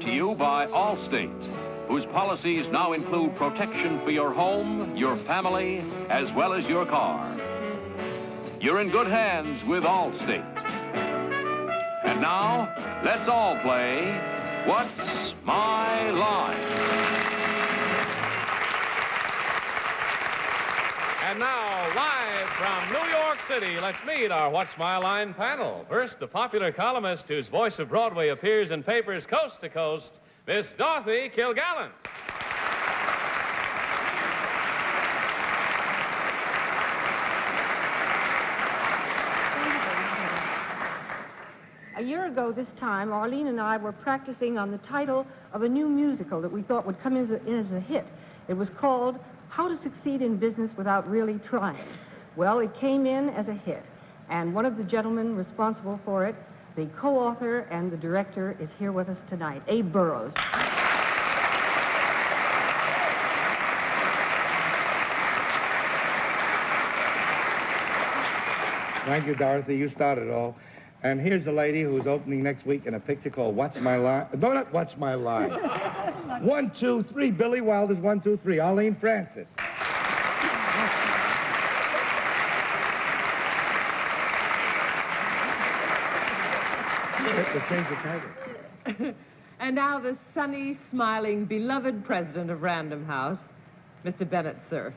to you by Allstate, whose policies now include protection for your home, your family, as well as your car. You're in good hands with Allstate. And now, let's all play What's My Line? And now, live from New York City, let's meet our What's My Line panel. First, the popular columnist whose voice of Broadway appears in papers coast to coast, Miss Dorothy Kilgallen. A year ago this time, Arlene and I were practicing on the title of a new musical that we thought would come in as a hit. It was called How to Succeed in Business Without Really Trying. Well, it came in as a hit, and one of the gentlemen responsible for it, the co-author and the director, is here with us tonight, Abe Burrows. Thank you, Dorothy. You started it all. And here's a lady who's opening next week in a picture called What's My Line? No, not What's My Line. 1, 2, 3. Billy Wilder's 1, 2, 3. Arlene Francis. Let's change the title. And now the sunny, smiling, beloved president of Random House, Mr. Bennett, Cerf.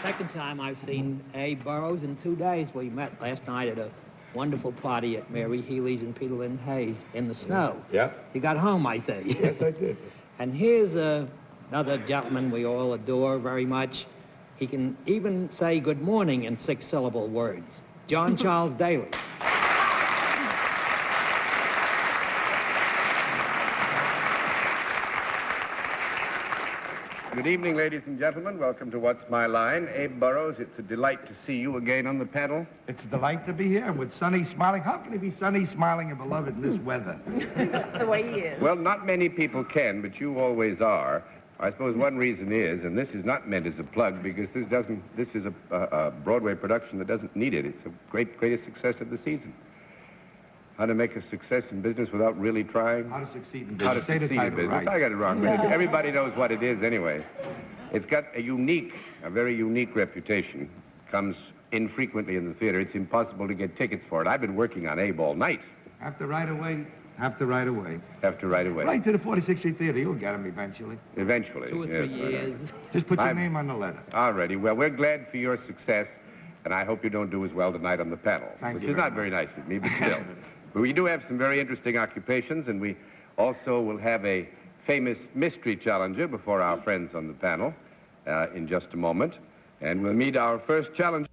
Second time I've seen Abe Burrows in 2 days. We met last night at a wonderful party at Mary Healy's and Peter Lynn Hayes in the snow. Yeah. You got home, I say. Yes, I did. And here's another gentleman we all adore very much. He can even say good morning in 6-syllable words. John Charles Daly. Good evening, ladies and gentlemen. Welcome to What's My Line. Abe Burrows, it's a delight to see you again on the panel. It's a delight to be here with Sonny smiling. How can he be sunny, smiling, and beloved in this weather? The way he is. Well, not many people can, but you always are. I suppose one reason is, and this is not meant as a plug, because this is a Broadway production that doesn't need it. It's a greatest success of the season. How to make a success in business without really trying? How to succeed in business. How to succeed in business. Right. I got it wrong, but everybody knows what it is anyway. It's got a very unique reputation. Comes infrequently in the theater. It's impossible to get tickets for it. I've been working on Abe all night. Have to right away. Have to right away. Have to right away. Right to the 46th Street Theater. You'll get him eventually. Eventually. 2 or 3 years. Just put your name on the letter. All righty. Well, we're glad for your success, and I hope you don't do as well tonight on the panel. Which is not very nice of me, but still. But we do have some very interesting occupations, and we also will have a famous mystery challenger before our friends on the panel in just a moment. And we'll meet our first challenger.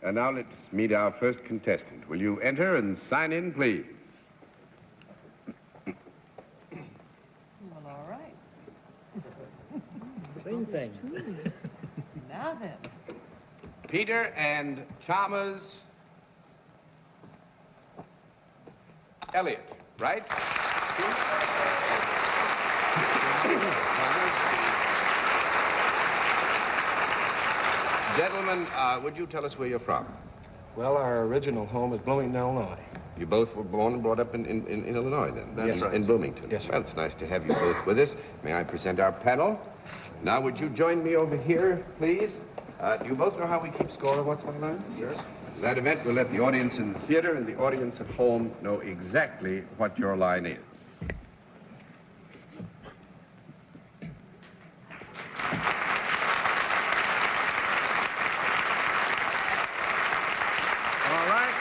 And now let's meet our first contestant. Will you enter and sign in, please? Well, all right. Same thing. Now then. Peter and Chalmers Elliott, right? Gentlemen, would you tell us where you're from? Well, our original home is Bloomington, Illinois. You both were born and brought up in Illinois, then? That's right. In Bloomington. Yes, sir. Well, it's nice to have you both with us. May I present our panel? Now, would you join me over here, please? Do you both know how we keep score of What's My Line? Yes. In that event, we'll let the audience in the theater and the audience at home know exactly what your line is. All right.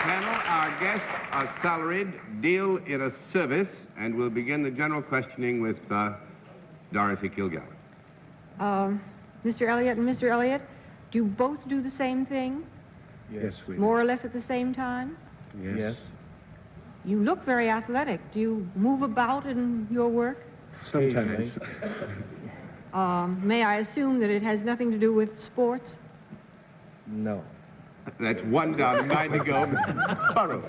Panel, our guests are salaried, deal in a service, and we'll begin the general questioning with Dorothy Kilgallen. Mr. Elliott and Mr. Elliott, do you both do the same thing? Yes, we More or less at the same time? Yes. You look very athletic. Do you move about in your work? Sometimes. May I assume that it has nothing to do with sports? No. That's one down, 9 to go. Burrows.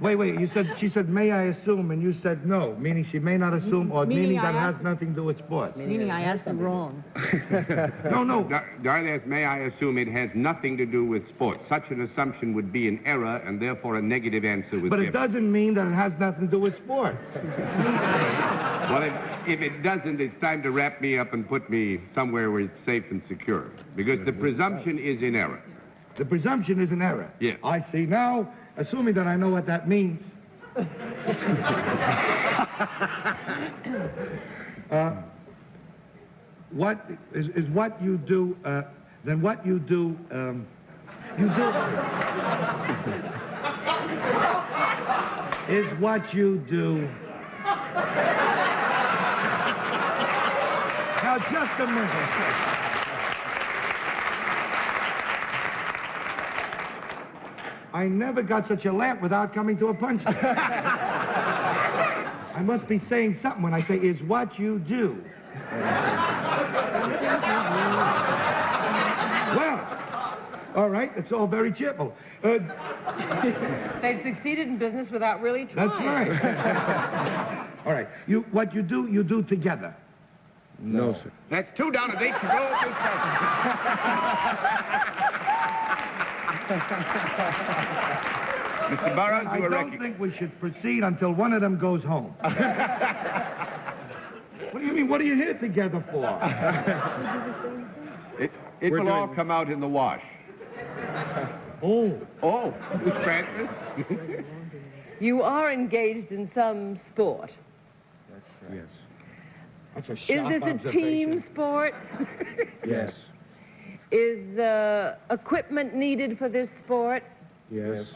Wait. She said, may I assume, and you said no, meaning she may not assume, or meaning that has nothing to do with sports. Meaning I asked them wrong. No. Dorothy asks, may I assume it has nothing to do with sports? Such an assumption would be an error, and therefore a negative answer was But given. it doesn't mean that it has nothing to do with sports. Well, if it doesn't, it's time to wrap me up and put me somewhere where it's safe and secure. Because the presumption is in error. The presumption is an error. Yes. I see. Now, assuming that I know what that means. What is what you do, then what you do, is what you do. Now, just a minute. I never got such a laugh without coming to a punchline. I must be saying something when I say, is what you do. Well, all right, it's all very cheerful. They've succeeded in business without really trying. That's right. All right, what you do together. No, sir. That's 2 down, and 8 to go. Mr. Burrows, I don't think we should proceed until one of them goes home. What do you mean? What are you here together for? It will all come out in the wash. Oh, Miss Francis? You are engaged in some sport. Yes. that's a Is sharp this a observation. team sport? Yes. Is equipment needed for this sport? Yes.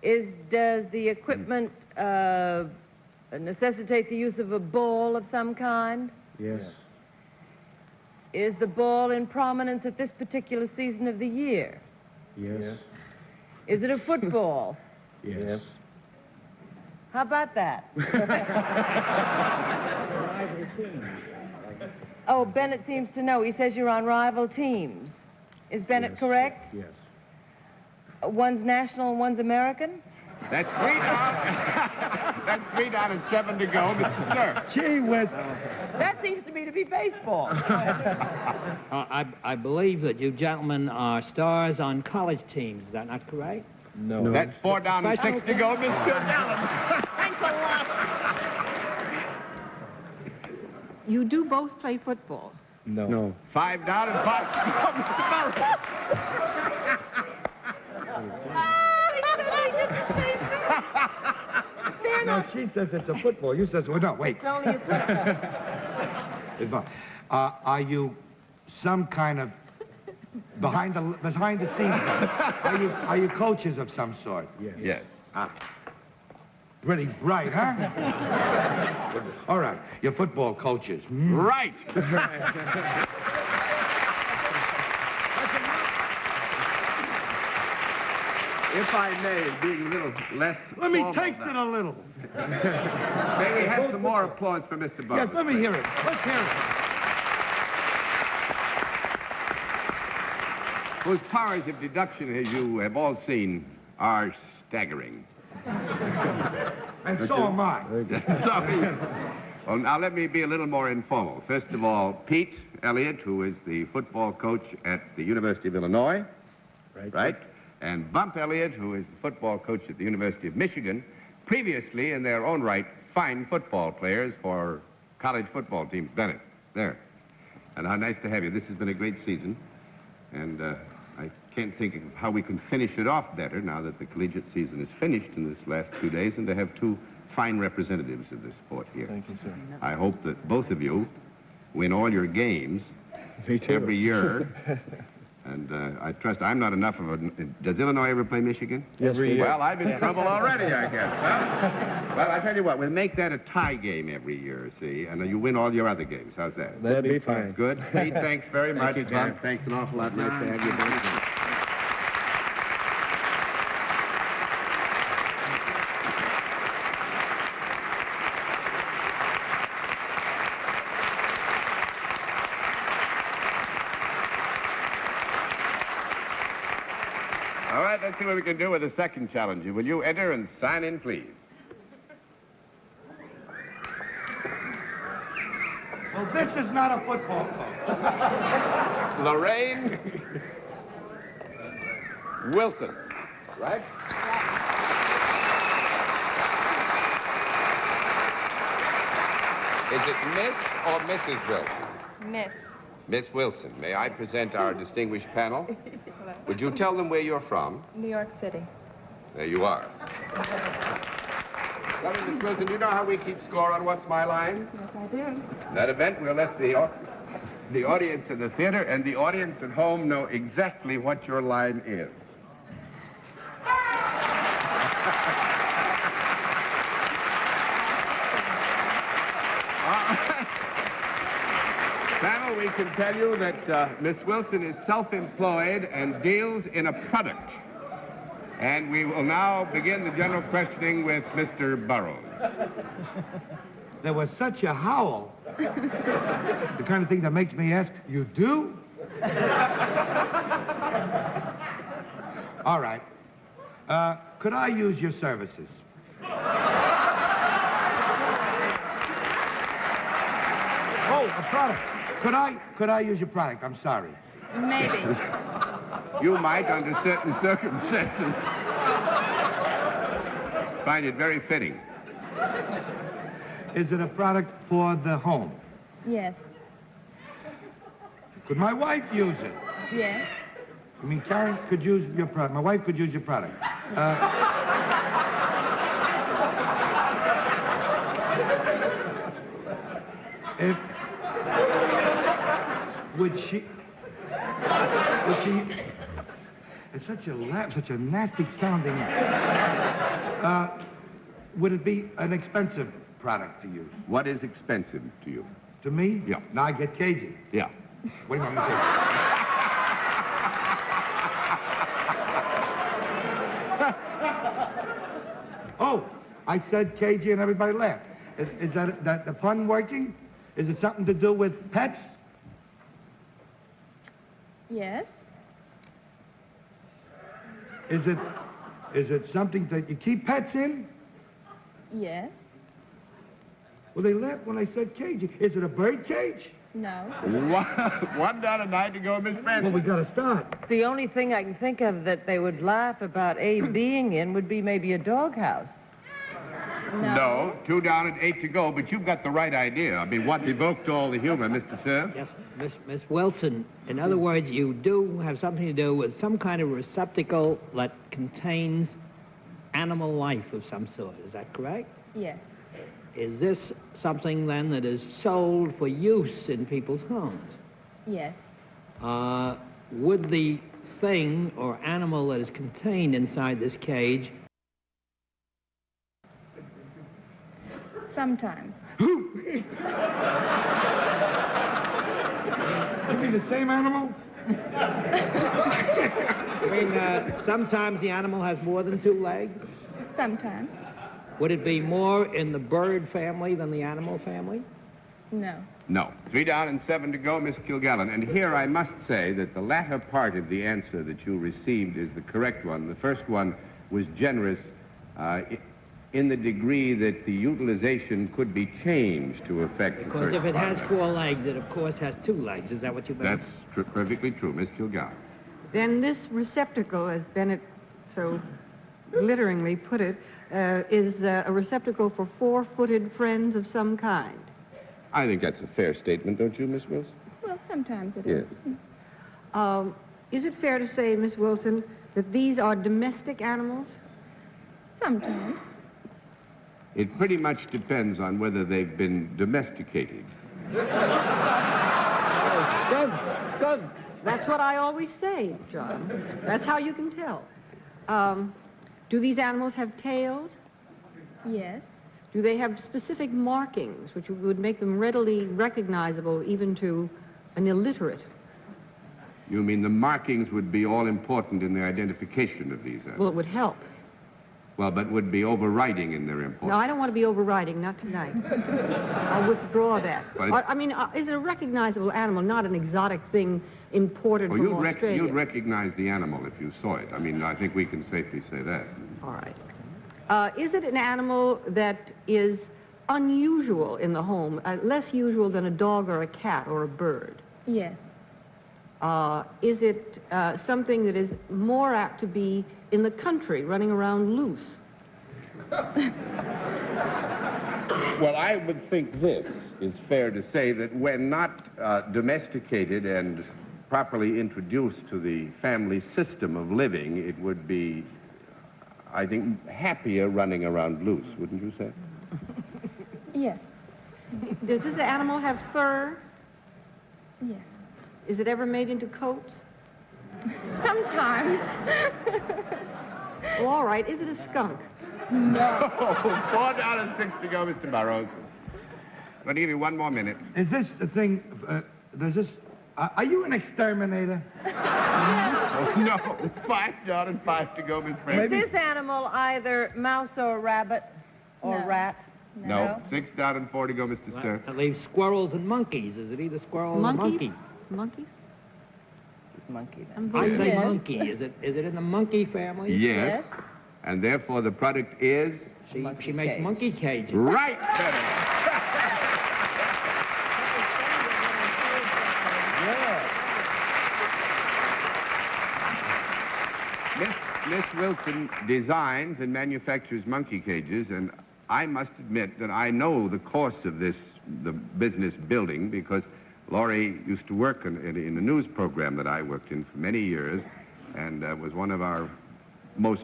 Does the equipment necessitate the use of a ball of some kind? Yes. Is the ball in prominence at this particular season of the year? Yes. Is it a football? Yes. How about that? Oh, Bennett seems to know. He says you're on rival teams. Is Bennett correct? Yes. One's national and one's American? That's 3 down. That's 3 down and 7 to go, Mr. Cerf. Gee whiz. That seems to me to be baseball. I believe that you gentlemen are stars on college teams. Is that not correct? No. That's 4 down and 6 to go, Mr. Kilgallen. Thanks a lot. You do both play football. No. 5 down and 5 to go, Mr. Burrows. No, she says it's a football. You says, well, no, wait. It's only a football. It's not. Are you some kind of behind the scenes? Are you coaches of some sort? Yes. Pretty bright, huh? All right, you're football coaches. Right. If I may, being a little less... Let me formal taste it now. a little. May we have some more applause for Mr. Burrows? Yes, let me hear it. Let's hear it. Whose powers of deduction, as you have all seen, are staggering. And so am I. Sorry. Well, now let me be a little more informal. First of all, Pete Elliott, who is the football coach at the University of Illinois. Right. And Bump Elliott, who is the football coach at the University of Michigan, previously, in their own right, fine football players for college football teams. Bennett, there. And how nice to have you. This has been a great season. And I can't think of how we can finish it off better now that the collegiate season is finished in this last 2 days, and to have 2 fine representatives of this sport here. Thank you, sir. I hope that both of you win all your games Me too. every year. And I trust I'm not enough of a... Does Illinois ever play Michigan? Yes, we do. Well, I'm in trouble already, I guess. Well, I tell you what, we'll make that a tie game every year, see? And you win all your other games. How's that? That'd be fine. Good. Pete, thanks very much. you, Jack. Bob, thanks an awful lot. Nice to have you both. All right, let's see what we can do with the second challenger. Will you enter and sign in, please? Well, this is not a football coach. Lorraine Wilson, right? Is it Miss or Mrs. Wilson? Miss. Miss Wilson, may I present our distinguished panel? Would you tell them where you're from? New York City. There you are. Tell me, Miss Wilson, you know how we keep score on What's My Line? Yes, I do. In that event, we'll let the audience in the theater and the audience at home know exactly what your line is. Panel, we can tell you that Miss Wilson is self-employed and deals in a product. And we will now begin the general questioning with Mr. Burrows. There was such a howl. The kind of thing that makes me ask, you do? All right. Could I use your services? Oh, a product. Could I use your product? I'm sorry. Maybe. You might, under certain circumstances, find it very fitting. Is it a product for the home? Yes. Could my wife use it? Yes. I mean, Karen could use your product. My wife could use your product. Would she... It's such a nasty sounding... would it be an expensive product to use? What is expensive to you? To me? Yeah. Now I get cagey. Yeah. What do you want me to say? Oh, I said cagey and everybody laughed. Is that the pun working? Is it something to do with pets? Yes. Is it something that you keep pets in? Yes. Well, they laughed when I said cagey. Is it a bird cage? No. One down and 9 to go, Miss Bennett. Well, we got to start. The only thing I can think of that they would laugh about Abe being in would be maybe a doghouse. No, 2 down and 8 to go, but you've got the right idea. I mean, what evoked all the humor, Mr. Cerf? Yes, Miss Wilson. In other words, you do have something to do with some kind of receptacle that contains animal life of some sort. Is that correct? Yes. Is this something, then, that is sold for use in people's homes? Yes. Would the thing or animal that is contained inside this cage... Sometimes. You mean the same animal? I mean, sometimes the animal has more than 2 legs? Sometimes. Would it be more in the bird family than the animal family? No. No. 3 down and 7 to go, Miss Kilgallen. And here I must say that the latter part of the answer that you received is the correct one. The first one was generous in the degree that the utilization could be changed to affect the Because first if it part. has 4 legs, it of course has 2 legs. Is that what you meant? That's perfectly true, Miss Kilgallen. Then this receptacle, as Bennett so glitteringly put it, is a receptacle for 4-footed friends of some kind. I think that's a fair statement, don't you, Miss Wilson? Well, sometimes it Yes. is. Is it fair to say, Miss Wilson, that these are domestic animals? Sometimes. It pretty much depends on whether they've been domesticated. Skunks. That's what I always say, John. That's how you can tell. Do these animals have tails? Yes. Do they have specific markings which would make them readily recognizable even to an illiterate? You mean the markings would be all important in the identification of these animals? Well, it would help. Well, but would be overriding in their importance. No, I don't want to be overriding, not tonight. I'll withdraw that. But I mean, is it a recognizable animal, not an exotic thing imported from Australia. You'd recognize the animal if you saw it. I mean, I think we can safely say that. All right. Is it an animal that is unusual in the home, less usual than a dog or a cat or a bird? Yes. Is it something that is more apt to be in the country, running around loose? Well, I would think this is fair to say, that when not domesticated and properly introduced to the family system of living, it would be, I think, happier running around loose, wouldn't you say? Yes. Does this animal have fur? Yes. Is it ever made into coats? Sometimes. Well, all right. Is it a skunk? No. $4.06 to go, Mr. Burrows. I'm going to give you one more minute. Is this the thing, does this, are you an exterminator? No, $5.05 to go, Miss Is Francis. this animal either mouse or rabbit or No. rat? No. $6.04 to go, Mr. Cerf. That leaves squirrels and monkeys. Is it either squirrel or monkey? Monkeys? Monkey. I'd say Yes. monkey. Is it in the monkey family? Yes. And therefore the product is? She Monkey makes cage. monkey cages. Right, Bennett. Miss Wilson designs and manufactures monkey cages, and I must admit that I know the course of the business building, because Laurie used to work in a news program that I worked in for many years, and was one of our most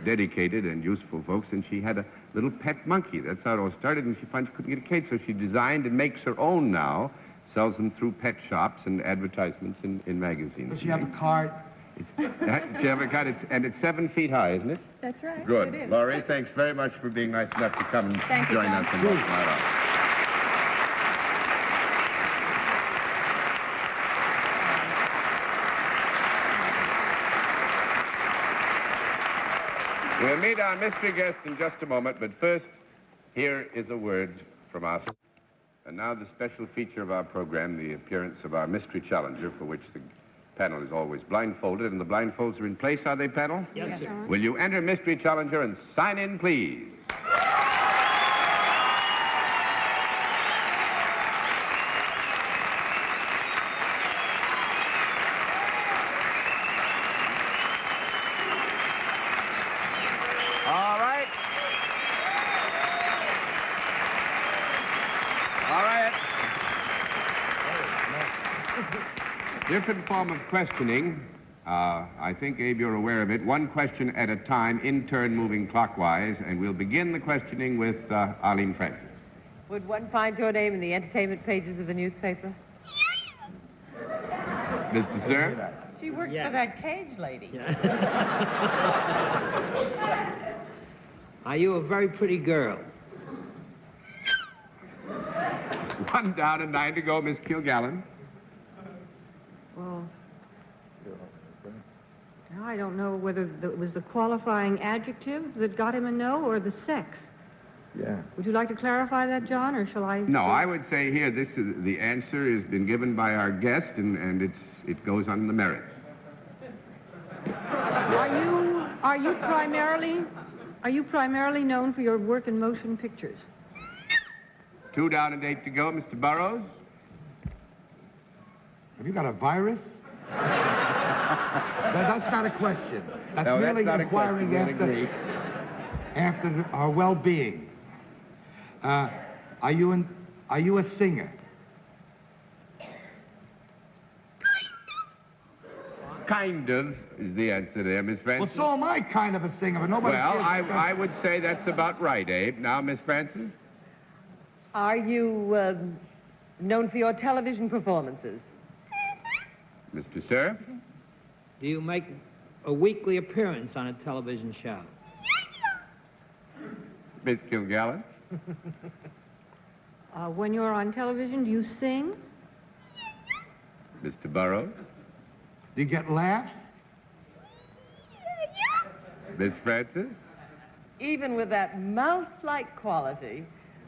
dedicated and useful folks, and she had a little pet monkey. That's how it all started, and she finally couldn't get a cage, so she designed and makes her own now, sells them through pet shops and advertisements in magazines. Does she have a card? She have a card, and it's 7 feet high, isn't it? That's right. Good. It is. Laurie, thanks very much for being nice enough to come and Thank you, join John. us in What's My Life. We'll meet our mystery guest in just a moment, but first, here is a word from us. And now the special feature of our program, the appearance of our mystery challenger, for which the panel is always blindfolded, and the blindfolds are in place, are they, panel? Yes, sir. Will you enter mystery challenger and sign in, please? All right. All right. Different form of questioning. I think, Abe, you're aware of it. One question at a time, in turn moving clockwise, and we'll begin the questioning with Arlene Francis. Would one find your name in the entertainment pages of the newspaper? Mr. Cerf? She works Yeah. for that cage lady. Are you a very pretty girl? One down and 9 to go, Miss Kilgallen. Well, now I don't know whether it was the qualifying adjective that got him a no or the sex. Yeah. Would you like to clarify that, John, or shall I? No, I would say here, this is the answer has been given by our guest, and it goes on the merits. Are you primarily known for your work in motion pictures? 2 down and 8 to go, Mr. Burrows. Have you got a virus? That's not a question. That's No, merely that's not a inquiring question. We'll agree. after our well-being. Are you a singer? Kind of is the answer there, Miss Francis. Well, so am I kind of a singer, but nobody Well, cares. I would say that's about right, Abe. Now, Miss Francis? Are you known for your television performances? Mr. Cerf? Do you make a weekly appearance on a television show? Miss Kilgallen? When you're on television, do you sing? Mr. Burrows? Do you get laughs? Miss Francis? Even with that mouse-like quality,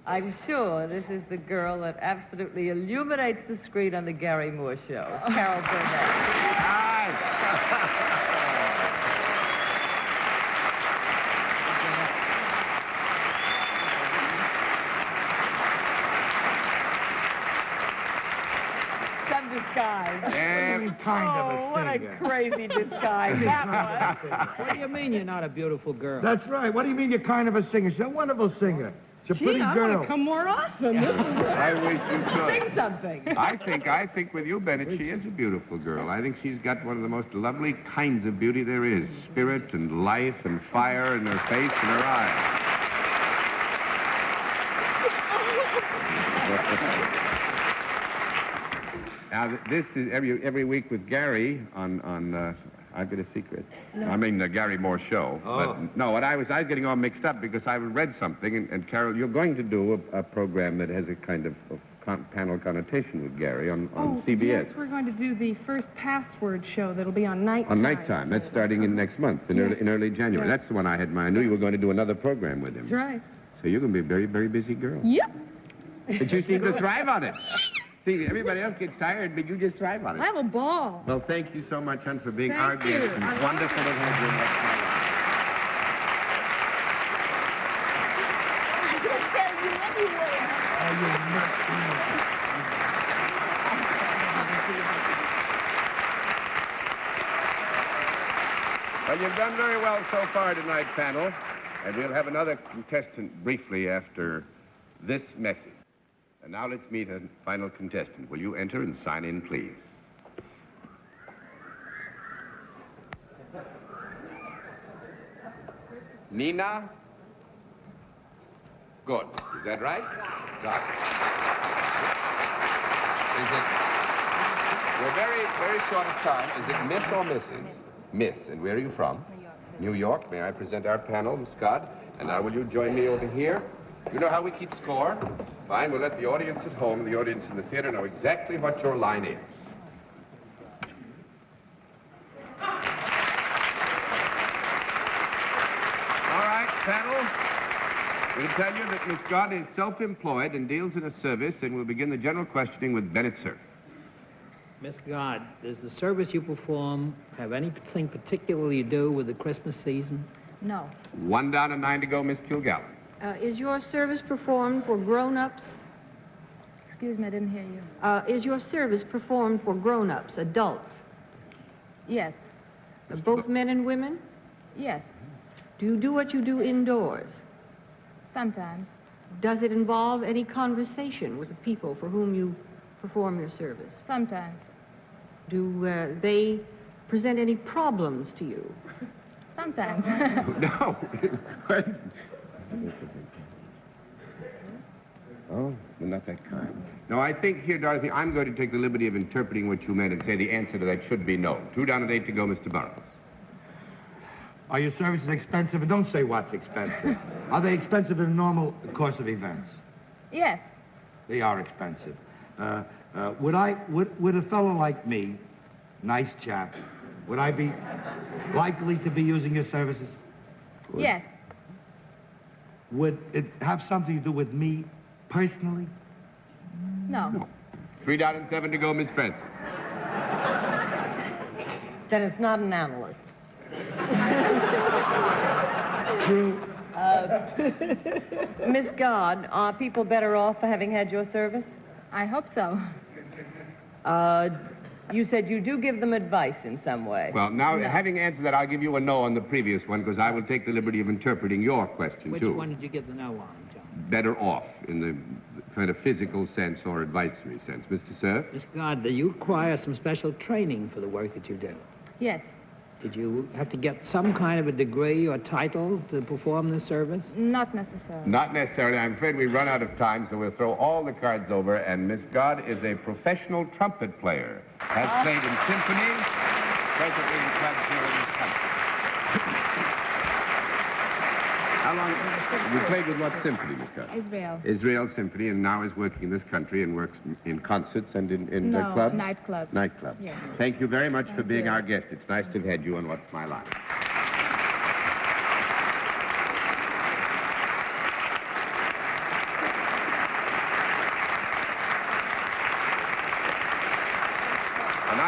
I'm sure this is the girl that absolutely illuminates the screen on the Gary Moore Show, Carol Burnett. Disguise. Kind of a what a crazy disguise that was. What do you mean you're not a beautiful girl? That's right. What do you mean you're kind of a singer? She's a wonderful singer. She's a pretty girl. I want to come more often. I wish you could. Sing something. I think with you, Bennett, she is a beautiful girl. I think she's got one of the most lovely kinds of beauty there is. Spirit and life and fire in her face and her eyes. Now, this is every week with Gary on I've Got a Secret. No. I mean, the Gary Moore Show. Oh. But no, I was getting all mixed up because I read something, and Carol, you're going to do a program that has a kind of panel connotation with Gary on CBS. Yes, we're going to do the first password show that'll be on nighttime. On nighttime. That's starting in next month, in early January. Yes. That's the one I had in mind. I knew you were going to do another program with him. That's right. So you're going to be a very, very busy girl. Yep. But you seem to thrive on it. See, everybody else gets tired, but you just thrive on it. I have a ball. Well, thank you so much, hon, for being our guest. Thank you. It's wonderful to have you in What's My Life. Well, you've done very well so far tonight, panel. And we'll have another contestant briefly after this message. And now let's meet a final contestant. Will you enter and sign in, please? Nina? Good. Is that right? Got it. We're very, very short of time. Is it Miss or Mrs.? Miss. And where are you from? New York. May I present our panel, Miss Scott? And now will you join me over here? You know how we keep score? Fine, we'll let the audience at home, the audience in the theater, know exactly what your line is. All right, panel. We'll tell you that Miss Scott is self-employed and deals in a service, and we'll begin the general questioning with Bennett, Cerf. Miss God, does the service you perform have anything particularly to do with the Christmas season? No. 1 down and 9 to go, Miss Kilgallen. Is your service performed for grown-ups? Excuse me, I didn't hear you. Is your service performed for grown-ups, adults? Yes. Both men and women? Yes. Do you do what you do indoors? Sometimes. Does it involve any conversation with the people for whom you perform your service? Sometimes. Do they present any problems to you? Sometimes. No. Oh, not that kind. No, I think here, Dorothy, I'm going to take the liberty of interpreting what you meant and say the answer to that should be no. 2 down and 8 to go, Mr. Burrows. Are your services expensive? And don't say what's expensive. Are they expensive in the normal course of events? Yes. They are expensive. Would a fellow like me, nice chap, would I be likely to be using your services? Yes. Would it have something to do with me personally? No. 3 down and 7 to go, Miss Francis. Then it's not an analyst. True. Miss God, are people better off for having had your service? I hope so. You said you do give them advice in some way. Well, now, having answered that, I'll give you a no on the previous one, because I will take the liberty of interpreting your question, Which too. one did you get the no on, John? Better off, in the kind of physical sense or advisory sense. Mr. Cerf? Miss God, do you require some special training for the work that you do? Yes. Did you have to get some kind of a degree or title to perform this service? Not necessarily. Not necessarily. I'm afraid we've run out of time, so we'll throw all the cards over. And Miss God is a professional trumpet player. Has played in symphonies, presently in clubs here in this country. How long? You played with what symphony, Miss God? Israel. Israel Symphony, and now is working in this country and works in concerts and in No, clubs? nightclub. Nightclub. Yes. Thank you very much for being our guest. It's nice to have had you on What's My Line.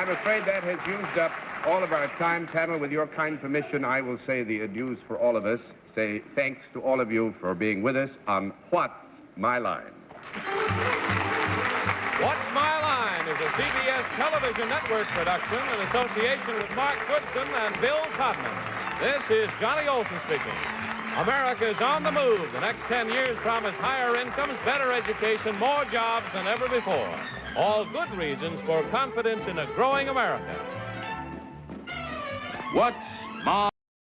I'm afraid that has used up all of our time, panel. With your kind permission, I will say the adieus for all of us. Say thanks to all of you for being with us on What's My Line? What's My Line is a CBS television network production in association with Mark Goodson and Bill Codman. This is Johnny Olson speaking. America's on the move. The next 10 years promise higher incomes, better education, more jobs than ever before. All good reasons for confidence in a growing America. What's